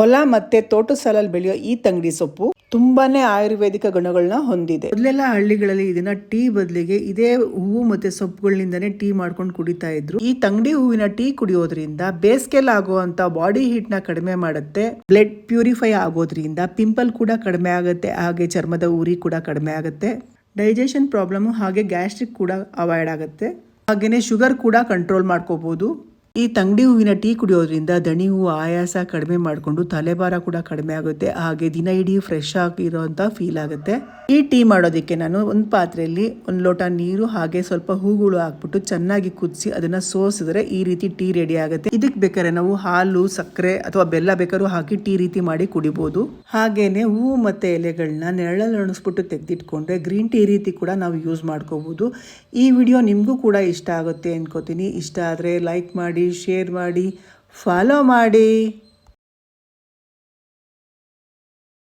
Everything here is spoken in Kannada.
ಹೊಲ ಮತ್ತೆ ತೋಟ ಸಾಲಲ್ಲಿ ಬೆಳೆಯೋ ಈ ತಂಗಡಿ ಸೊಪ್ಪು ತುಂಬಾನೇ ಆಯುರ್ವೇದಿಕ ಗುಣಗಳನ್ನ ಹೊಂದಿದೆ. ಮೊದಲೆಲ್ಲ ಹಳ್ಳಿಗಳಲ್ಲಿ ಇದನ್ನ ಟೀ ಬದಲಿಗೆ ಇದೇ ಹೂವು ಮತ್ತೆ ಸೊಪ್ಪುಗಳಿಂದಾನೇ ಟೀ ಮಾಡ್ಕೊಂಡು ಕುಡಿತಾ ಇದ್ರು. ಈ ತಂಗಡಿ ಹೂವಿನ ಟೀ ಕುಡಿಯೋದ್ರಿಂದ ಬೇಸಿಗೆಲ್ ಆಗುವಂತ ಬಾಡಿ ಹೀಟ್ ನ ಕಡಿಮೆ ಮಾಡುತ್ತೆ. ಬ್ಲಡ್ ಪ್ಯೂರಿಫೈ ಆಗೋದ್ರಿಂದ ಪಿಂಪಲ್ ಕೂಡ ಕಡಿಮೆ ಆಗುತ್ತೆ. ಹಾಗೆ ಚರ್ಮದ ಉರಿ ಕೂಡ ಕಡಿಮೆ ಆಗುತ್ತೆ. ಡೈಜೆಷನ್ ಪ್ರಾಬ್ಲಮ್ ಹಾಗೆ ಗ್ಯಾಸ್ಟ್ರಿಕ್ ಕೂಡ ಅವಾಯ್ಡ್ ಆಗುತ್ತೆ. ಹಾಗೇನೆ ಶುಗರ್ ಕೂಡ ಕಂಟ್ರೋಲ್ ಮಾಡ್ಕೋಬಹುದು. ಈ ತಂಗಡಿ ಹೂವಿನ ಟೀ ಕುಡಿಯೋದ್ರಿಂದ ದಣಿ ಹೂವು ಆಯಾಸ ಕಡಿಮೆ ಮಾಡಿಕೊಂಡು ತಲೆಭಾರ ಕೂಡ ಕಡಿಮೆ ಆಗುತ್ತೆ. ಹಾಗೆ ದಿನ ಇಡೀ ಫ್ರೆಶ್ ಆಗಿರೋಂಥ ಫೀಲ್ ಆಗುತ್ತೆ. ಈ ಟೀ ಮಾಡೋದಕ್ಕೆ ನಾನು ಒಂದು ಪಾತ್ರೆಯಲ್ಲಿ 1 ಲೋಟ ನೀರು ಹಾಗೆ ಸ್ವಲ್ಪ ಹೂಗಳು ಹಾಕ್ಬಿಟ್ಟು ಚೆನ್ನಾಗಿ ಕುದಿಸಿ ಅದನ್ನ ಸೋಸಿದ್ರೆ ಈ ರೀತಿ ಟೀ ರೆಡಿ ಆಗುತ್ತೆ. ಇದಕ್ಕೆ ಬೇಕಾದ್ರೆ ನಾವು ಹಾಲು, ಸಕ್ಕರೆ ಅಥವಾ ಬೆಲ್ಲ ಬೇಕಾದ್ರೂ ಹಾಕಿ ಟೀ ರೀತಿ ಮಾಡಿ ಕುಡಿಬಹುದು. ಹಾಗೇನೆ ಹೂವು ಮತ್ತೆ ಎಲೆಗಳನ್ನ ನೆರಳಲ್ಲಿ ಒಣಗಿಸ್ಬಿಟ್ಟು ತೆಗೆದಿಟ್ಕೊಂಡ್ರೆ ಗ್ರೀನ್ ಟೀ ರೀತಿ ಕೂಡ ನಾವು ಯೂಸ್ ಮಾಡ್ಕೋಬಹುದು. ಈ ವಿಡಿಯೋ ನಿಮಗೂ ಕೂಡ ಇಷ್ಟ ಆಗುತ್ತೆ ಅನ್ಕೋತೀನಿ. ಇಷ್ಟ ಆದರೆ ಲೈಕ್ ಮಾಡಿ, ಶೇರ್ ಮಾಡಿ, ಫಾಲೋ ಮಾಡಿ.